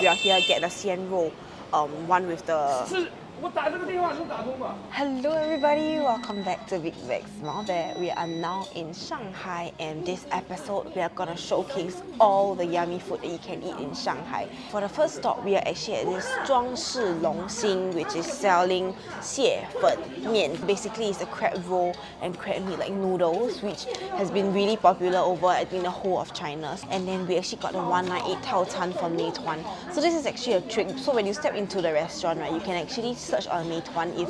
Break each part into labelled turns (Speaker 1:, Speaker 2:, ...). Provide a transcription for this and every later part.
Speaker 1: We are here get the xian roll, one with the. Hello everybody, welcome back to Big Bag's Small Bear. We are now in Shanghai, and this episode we are gonna showcase all the yummy food that you can eat in Shanghai. For the first stop, we are actually at this XiaoLongBao, which is selling 蟹粉面. Basically, it's a crab roll and crab meat like noodles, which has been really popular over I think the whole of China. And then we actually got the 198 Tao Can from Meituan. So this is actually a trick. So when you step into the restaurant, right, you can actually search on Meituan if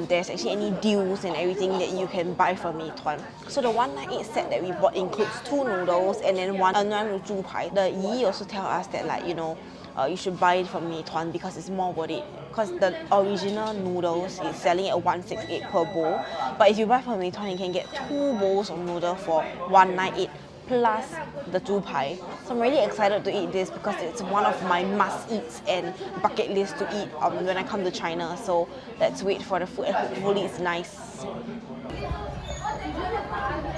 Speaker 1: there's actually any deals and everything that you can buy from Meituan. So the 198 set that we bought includes 2 noodles and then one zhu pai. The Yi also tell us that you should buy it from Meituan because it's more worth it. Because the original noodles is selling at 168 per bowl, but if you buy from Meituan, you can get 2 bowls of noodle for 198 plus the zhu pai. So I'm really excited to eat this because it's one of my must-eats and bucket list to eat when I come to China. So let's wait for the food and hopefully it's nice.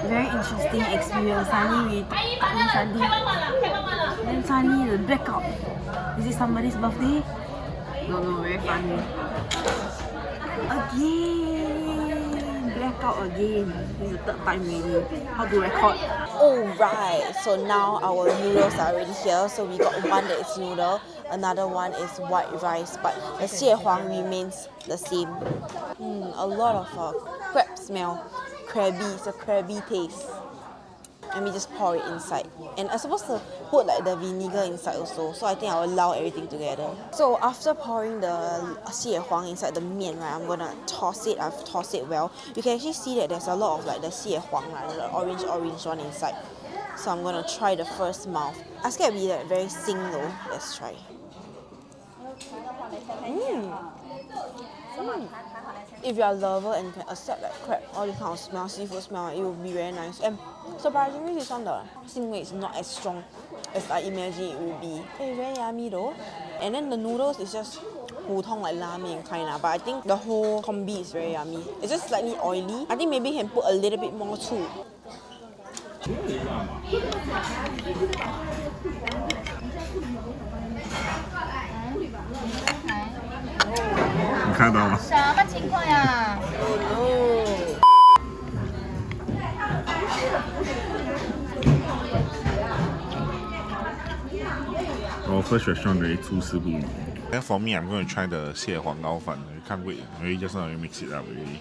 Speaker 1: Very interesting experience. Suddenly then suddenly the blackout. Is it somebody's birthday? No, very funny. Again, blackout again. This is the 3rd time already. How to record? Alright, so now our noodles are already here. So we got one that is noodle, another one is white rice, but the xie huang remains the same. A lot of crab smell. Crabby, it's a crabby taste. And we just pour it inside. And I'm supposed to put like the vinegar inside also, so I think I'll allow everything together. So after pouring the xie huang inside the mian, right, I'm gonna toss it. I've tossed it well. You can actually see that there's a lot of like the xie huang, like the orange one inside. So I'm gonna try the first mouth. I scared it'll be like very sing though. Let's try. If you're a lover and can accept like crab, all this kind of smell, seafood smell, it will be very nice. And surprisingly, this one, the xing is not as strong as I imagine it will be. It's very yummy though. And then the noodles is just 普通 like ramen kind of, but I think the whole combi is very yummy. It's just slightly oily. I think maybe you can put a little bit more too.
Speaker 2: 你看到吗？
Speaker 3: 什么情况呀？Our
Speaker 2: first restaurant very 出师不利. Then for me, I'm going to try the 蟹黄糕饭. I can't wait. Maybe just now you mix it up already.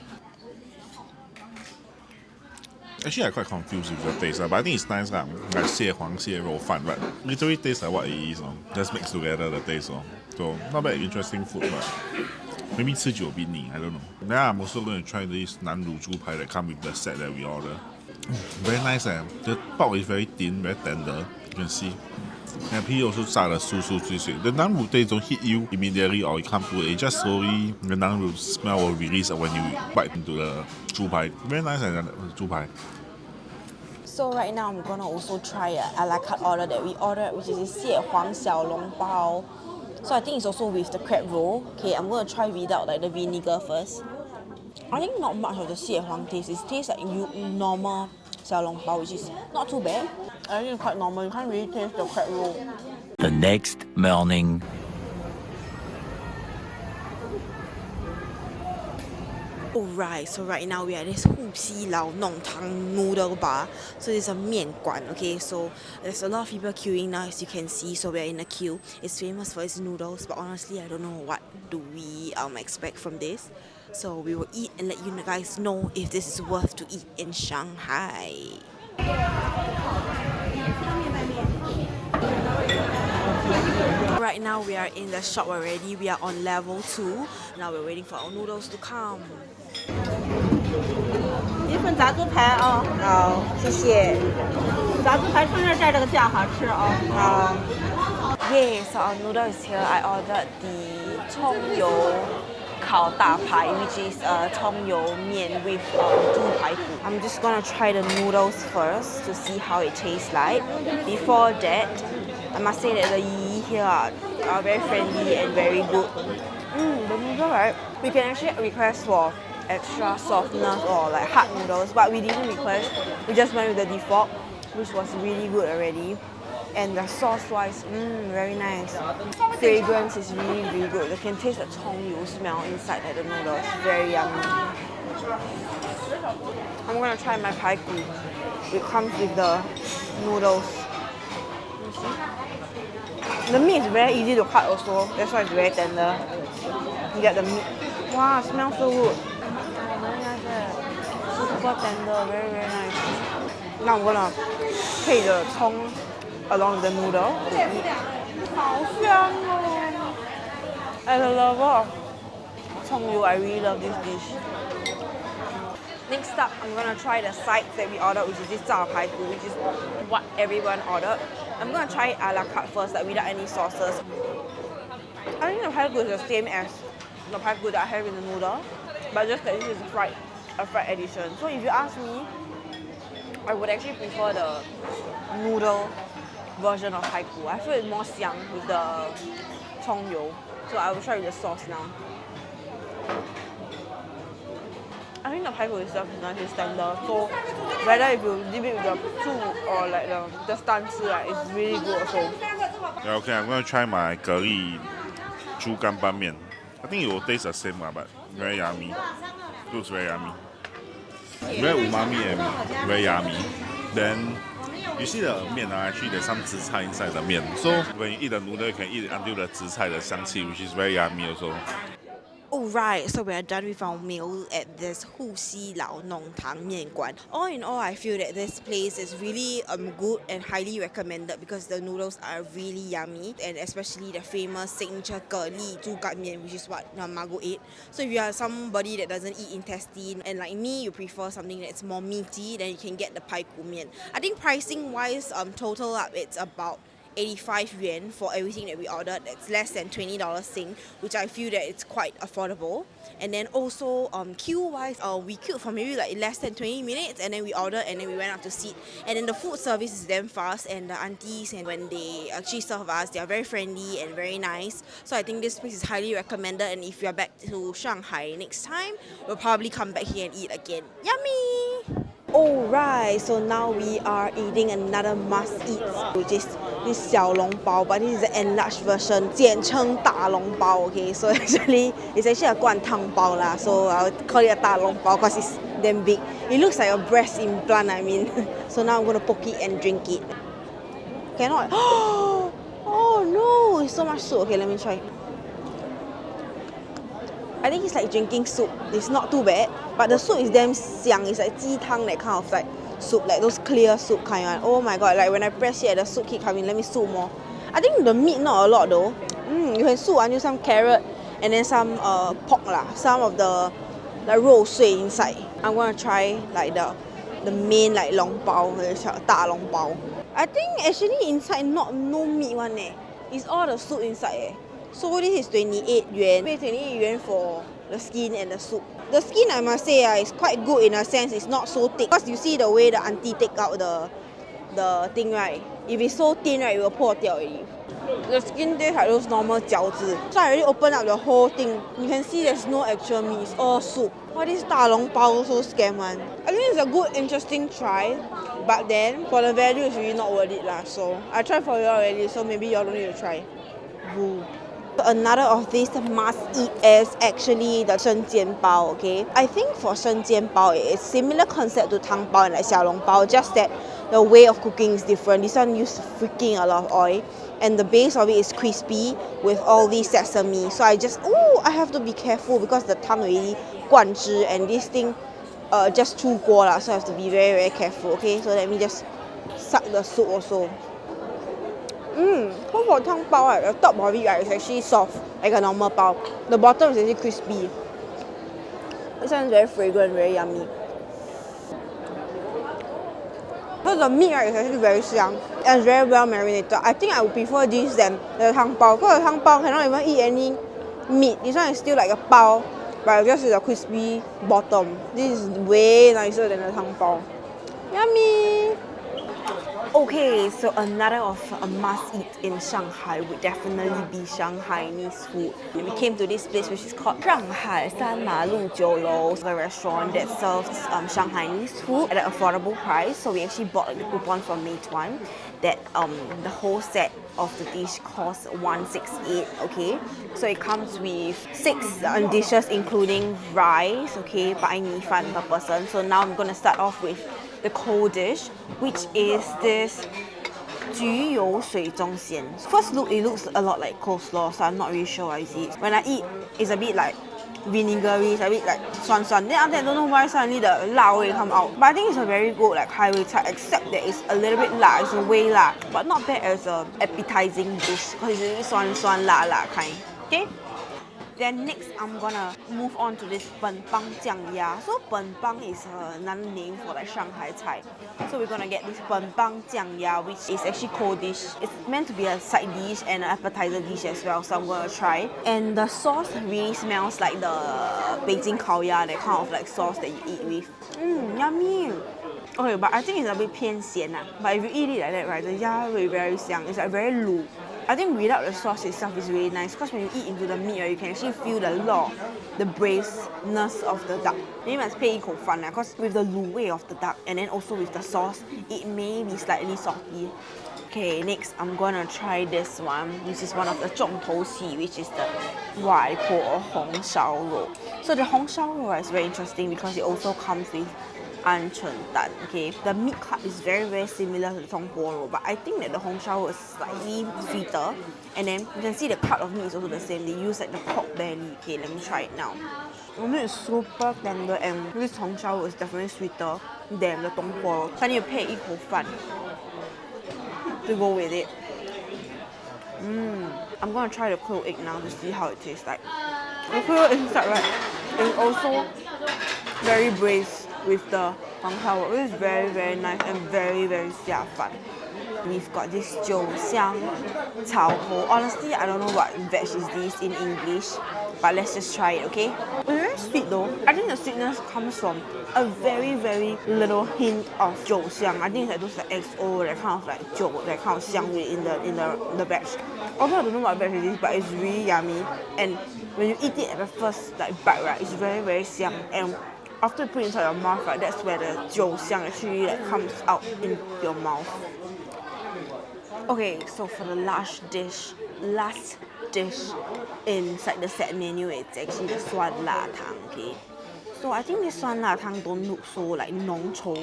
Speaker 2: Actually, I'm quite confused with the taste, but I think it's nice. Like 蟹黄蟹肉饭, but literally tastes like what it is. Just mix together the taste. So not bad, interesting food, but maybe 吃久必腻, I don't know. Then I'm also going to try this 南乳猪排 that come with the set that we order. Very nice. The pork is very thin, very tender. You can see. And the pea also 炸得酥酥脆脆. The 南乳 taste don't hit you immediately or you can't put it. Just slowly the 南乳 smell will release when you bite into the 猪排. Very nice, the 猪排.
Speaker 1: So right now I'm gonna also try a la carte order that we ordered, which is xie huang XiaoLongBao. So I think it's also with the crab roll. Okay, I'm gonna try without like the vinegar first. I think not much of the xie huang taste. It tastes like normal XiaoLongBao, which is not too bad. I think it's quite normal. You can't really taste the crab roll.
Speaker 4: The next morning.
Speaker 1: Alright, so right now we are at this XiaoLongBao noodle bar. So this is a mian guan, okay? So there's a lot of people queuing now, as you can see. So we're in a queue. It's famous for its noodles, but honestly, I don't know what do we expect from this. So we will eat and let you guys know if this is worth to eat in Shanghai. Right now we are in the shop already. We are on level 2. Now we're waiting for our noodles to come.
Speaker 3: 一份炸猪排啊！
Speaker 1: 好，谢谢。
Speaker 3: 炸猪排顺便蘸这个酱好吃啊！
Speaker 1: 好。Yeah, so our noodle is here. I ordered the 葱油烤大排, which is 葱油面 with 猪排骨. I'm just gonna try the noodles first to see how it tastes like. Before that, I must say that the Yi here are very friendly and very good. The noodle, right? We can actually request for extra softness or like hard noodles, but we didn't request. We just went with the default, which was really good already. And the sauce-wise, very nice. Fragrance is really, really good. You can taste the tongyou smell inside the noodles. Very yummy. I'm gonna try my pai gu. It comes with the noodles. The meat is very easy to cut also. That's why it's very tender. You get the meat. Wow, it smells so good. Oh, very nice. Super tender, very, very nice. Now I'm gonna take the tong along the noodle to eat. 好香哦! As a lover of tongyou, I really love this dish. Next up, I'm gonna try the sides that we ordered, which is this zao pai gu, which is what everyone ordered. I'm gonna try it a la carte first, like without any sauces. I think the pai gu is the same as the pai gu that I have in the noodle, but just that this is a fried edition. So if you ask me, I would actually prefer the noodle version of pai gu. I feel it's more xiang with the tongyou. So I will try with the sauce now. I think the pai gu itself is nice, it's tender. So whether if you dip it with the soup or like the stanci, right, it's really good also.
Speaker 2: Yeah, okay, I'm gonna try my curry猪肝拌面. I think it will taste the same, but very yummy. Looks very yummy. Very umami and very yummy. Then you see the 面 actually there's some 紫菜 inside the 面. So when you eat the noodle, you can eat it until the 紫菜 the 香气, which is very yummy also.
Speaker 1: Alright, so we are done with our meal at this XiaoLongBao mian guan. All in all, I feel that this place is really good and highly recommended because the noodles are really yummy, and especially the famous signature curly zhu gan mian, which is what Mago ate. So if you are somebody that doesn't eat intestine and like me, you prefer something that's more meaty, then you can get the pai gu mian. I think pricing wise, total up it's about 85 yuan for everything that we ordered. That's less than $20 Sing, which I feel that it's quite affordable. And then also queue wise, we queued for maybe like less than 20 minutes, and then we ordered and then we went out to sit. And then the food service is damn fast, and the aunties, and when they actually serve us, they are very friendly and very nice. So I think this place is highly recommended, and if you are back to Shanghai next time, we'll probably come back here and eat again. Yummy! Alright, so now we are eating another must-eat, which is this XiaoLongBao, but this is the enlarged version, 简称大笼包, okay? So actually, it's actually a 灌汤包 lah, so I'll call it a 大笼包because it's damn big. It looks like a breast implant, I mean. So now I'm going to poke it and drink it. Cannot. Oh no, it's so much soup. Okay, let me try. I think it's like drinking soup. It's not too bad, but the soup is damn xiang. It's like 鸡汤 that kind of like soup, like those clear soup kind one. Oh my god, like when I press here, the soup keep coming. Let me soup more. I think the meat not a lot though. You can soup until some carrot and then some pork lah. Some of the like 肉碎 inside. I'm gonna try like the main like long bao, 大笼包. I think actually inside no meat one eh. It's all the soup inside eh. So this is 28 yuan. 28 yuan for the skin and the soup. The skin, I must say, is quite good in a sense. It's not so thick. Because you see the way the auntie take out the thing, right? If it's so thin, right, it will 破掉 already. The skin tastes like those normal 饺子. So I already opened up the whole thing. You can see there's no actual meat. It's all soup. Why this 大笼包 also scam one? I think it's a good, interesting try. But then, for the value, it's really not worth it lah. So I tried for you already. So maybe you all don't need to try. Boo. Another of these must-eat is actually the 生煎包, okay? I think for 生煎包, it's similar concept to 汤包and like XiaoLongBao, just that the way of cooking is different. This one uses freaking a lot of oil, and the base of it is crispy with all these sesame. So I have to be careful because the 汤 really 灌汁, and this thing just 出锅 lah, so I have to be very, very careful, okay? So let me just suck the soup also. So for 汤包, right, the top of it, right, is actually soft, like a normal bao. The bottom is actually crispy. This one is very fragrant, very yummy. So the meat, right, is actually very xiang and very well marinated. I think I would prefer this than the 汤包, because the 汤包 cannot even eat any meat. This one is still like a bao, but just with a crispy bottom. This is way nicer than the 汤包. Yummy! Okay, so another of a must-eat in Shanghai would definitely be Shanghainese food. We came to this place which is called Shanghai 三马路酒楼, a restaurant that serves Shanghainese food at an affordable price. So we actually bought the coupon from Meituan. that the whole set of the dish costs 168. Okay, so it comes with 6 dishes including rice. Okay, 白米饭 per person. So now I'm gonna start off with the cold dish, which is this 焗油水中鲜. First look, it looks a lot like coleslaw, so I'm not really sure what is it. When I eat, it's a bit like vinegary, it's a bit like 酸酸. Then after that, I don't know why suddenly the 辣味 come out. But I think it's a very good like highway type, except that it's a little bit 辣, it's a way 辣, but not bad as a appetizing dish because it's really 酸酸辣辣 kind. Okay. Then next, I'm gonna move on to this 本帮酱鸭. So 本帮 is another name for like Shanghai Thai. So we're gonna get this 本帮酱鸭, which is actually cold dish. It's meant to be a side dish and an appetizer dish as well. So I'm gonna try. And the sauce really smells like the Beijing 烤鸭, that kind of like sauce that you eat with. Yummy. Okay, but I think it's a bit 偏咸. But if you eat it like that, right, the 鸭味 very 香. It's like very 卤. I think without the sauce itself is really nice because when you eat into the meat, right, you can actually feel the braisedness of the duck. Then you must 配一口饭 because with the 卤味 of the duck and then also with the sauce, it may be slightly salty. Okay, next I'm gonna try this one, which is one of the 重头戏, which is the 外婆红烧肉. So the 红烧肉 is very interesting because it also comes with 鹌鹑蛋. Okay, the meat cut is very similar to the 铜锅肉, but I think that the 红烧肉 is slightly sweeter. And then you can see the cut of meat is also the same. They use like the pork belly. Okay, let me try it now. The meat is super tender and this 红烧肉 is definitely sweeter than the 铜锅肉. So I need to 配一口饭 to go with it. I'm gonna try the quail egg now to see how it tastes like. The quail inside, right, is also very braised with the 黄烧肉. It is very nice and very 下饭. We've got this 九香草头. Honestly, I don't know what veg is this in English, but let's just try it, okay? It's very sweet though. I think the sweetness comes from a very little hint of 九香. I think it's like those like XO, that kind of like 酒, that kind of 香味 in the veg. Although I don't know what veg it is, but it's really yummy. And when you eat it at the first like bite, right, it's very 香. And after you put it inside your mouth, right, that's where the 酒香 actually like comes out in your mouth. Okay, so for the last dish inside the set menu, it's actually the 酸辣汤. Okay, so I think this 酸辣汤 don't look so like 浓稠,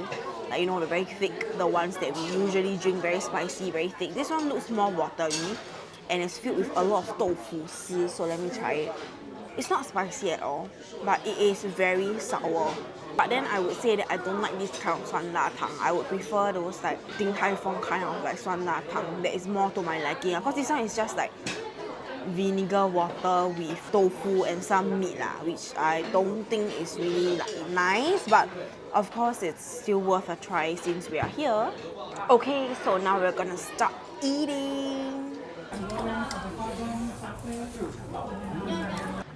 Speaker 1: like you know the very thick, the ones that we usually drink, very spicy, very thick. This one looks more watery, and it's filled with a lot of 豆腐丝. So let me try it. It's not spicy at all, but it is very sour. But then I would say that I don't like this kind of 酸辣汤. I would prefer those like Din Tai Fung kind of like 酸辣汤 that is more to my liking. Because this one is just like vinegar water with tofu and some meat, which I don't think is really like nice. But of course, it's still worth a try since we are here. Okay, so now we're gonna start eating.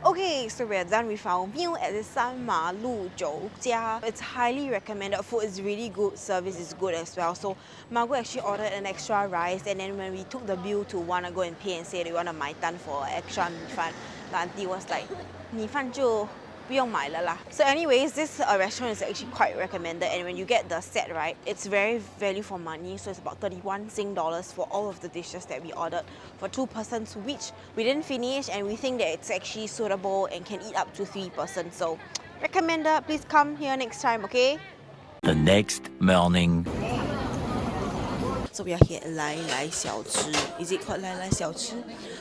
Speaker 1: Okay, so we're done with our meal at the 三马路酒家. It's highly recommended. Food is really good, service is good as well. So Mago actually ordered an extra rice, and then when we took the bill to wanna go and pay and say they wanna 买单 for extra 米饭, the auntie was like, 米饭就不用买了啦. So anyways, this restaurant is actually quite recommended, and when you get the set, right, it's very value for money. So it's about 31 Sing dollars for all of the dishes that we ordered for 2 persons, which we didn't finish, and we think that it's actually suitable and can eat up to 3 persons. So recommended. Please come here next time, okay?
Speaker 4: The next morning.
Speaker 1: So we are here at 来来小吃. Is it called 来来小吃?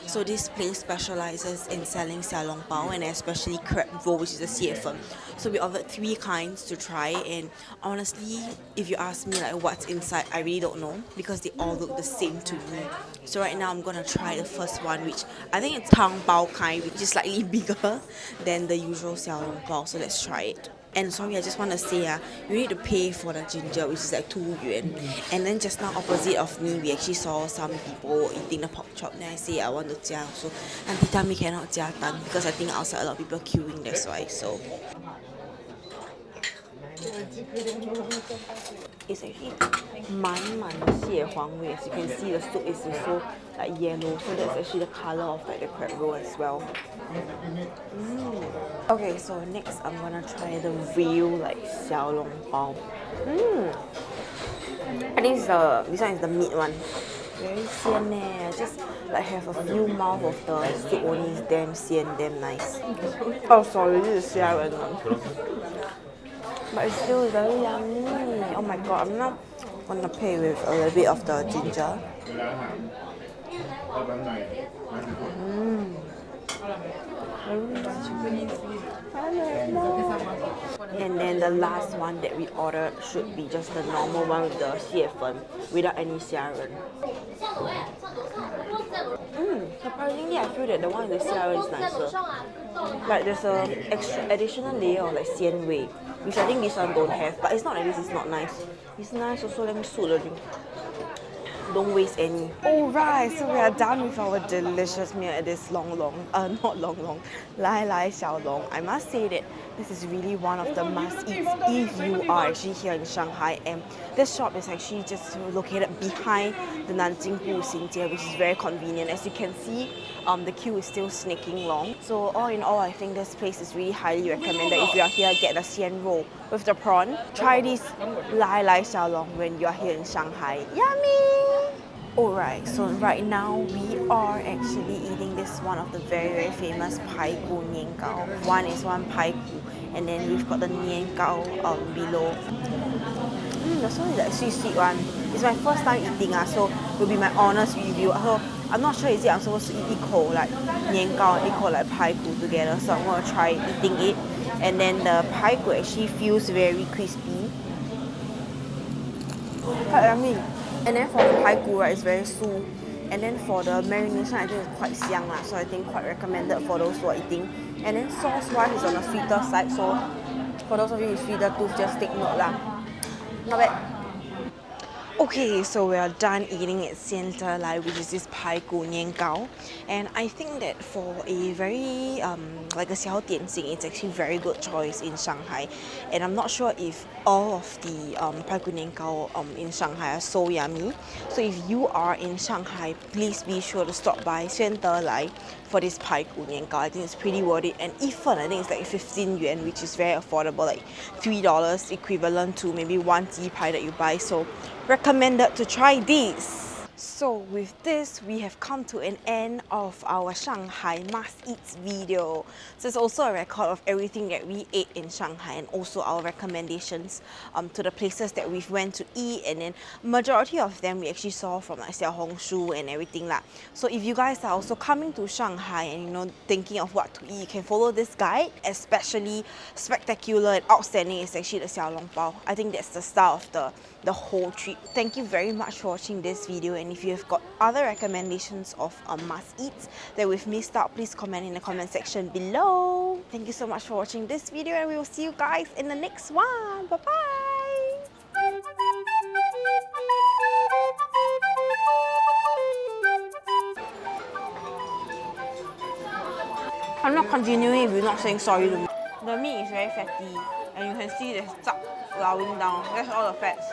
Speaker 1: So this place specializes in selling XiaoLongBao and especially crab roll, which is a 蟹粉. So we ordered 3 kinds to try, and honestly, if you ask me like what's inside, I really don't know because they all look the same to me. So right now I'm gonna try the first one, which I think it's tang bao kind, which is slightly bigger than the usual XiaoLongBao. So let's try it. And sorry, I just want to say, you need to pay for the ginger, which is like 2 yuan. And then just now opposite of me, we actually saw some people eating the pork chop. Then I say I want to jia. So auntie tell me cannot jia tan because I think outside a lot of people queuing, that's why. So it's actually 满满的蟹黄味. As you can see, the soup is also like yellow, so that's actually the color of like the crab roll as well. Okay, so next I'm gonna try the real like XiaoLongBao. I think this one is the meat one. Very xian eh. Just like have a few mouth of the soup only. It's damn xian, damn nice. Oh sorry, this is Xiaoren one. But it's still very yummy. Oh my god, I'm now gonna pay with a little bit of the ginger. And then the last one that we ordered should be just the normal one with the xie without any xiaoren. Surprisingly, I feel that the one with the xiaoren is nicer. Like there's a extra additional layer of like xian wei, which I think this one don't have. But it's not like this is not nice. It's nice also. Let me suit the drink. Don't waste any. Alright, so we are done with our delicious meal at this Lai Lai Xiaolong. I must say that this is really one of the must-eats if you are actually here in Shanghai. And this shop is actually just located behind the Nanjing Xinjie, which is very convenient. As you can see, the queue is still sneaking long. So all in all, I think this place is really highly recommended. If you are here, get the xian roll with the prawn. Try this Lai Lai Xiaolong when you are here in Shanghai. Yummy! Alright, so right now we are actually eating this one of the very famous pai gu nian gao. One is one pai gu, and then we've got the nian gao below. This one is like sweet one. It's my first time eating, so it will be my honest review. So I'm not sure is it I'm supposed to eat equal like nian gao and equal like pai gu together. So I'm gonna try eating it, and then the pai gu actually feels very crispy. Quite yummy. And then for the pai gu, right, it's very su. And then for the marination, I think it's quite xiang lah. So I think quite recommended for those who are eating. And then sauce-wise, it's on the sweeter side. So for those of you with sweeter tooth, just take note lah. Not bad. Okay, so we are done eating at Center Lai, which is this pai gu nian gao. And I think that for a very like a xiao dianxing, it's actually a very good choice in Shanghai. And I'm not sure if all of the pai gu nian gao in Shanghai are so yummy. So if you are in Shanghai, please be sure to stop by Center Lai for this pai gu nian gao. I think it's pretty worth it. And even I think it's like 15 yuan, which is very affordable, like $3 equivalent to maybe one ji pai that you buy. So recommended to try this. So with this, we have come to an end of our Shanghai must-eats video. So it's also a record of everything that we ate in Shanghai and also our recommendations to the places that we've went to eat, and then majority of them we actually saw from like Xiaohongshu and everything lah. So if you guys are also coming to Shanghai and thinking of what to eat, you can follow this guide. Especially spectacular and outstanding is actually the XiaoLongBao. I think that's the star of the whole trip. Thank you very much for watching this video, and if you have got other recommendations of must-eats that we've missed out, please comment in the comment section below. Thank you so much for watching this video, and we will see you guys in the next one. Bye bye. I'm not continuing if you're not saying sorry to me. The meat is very fatty, and you can see there's zhak louing down. That's all the fats.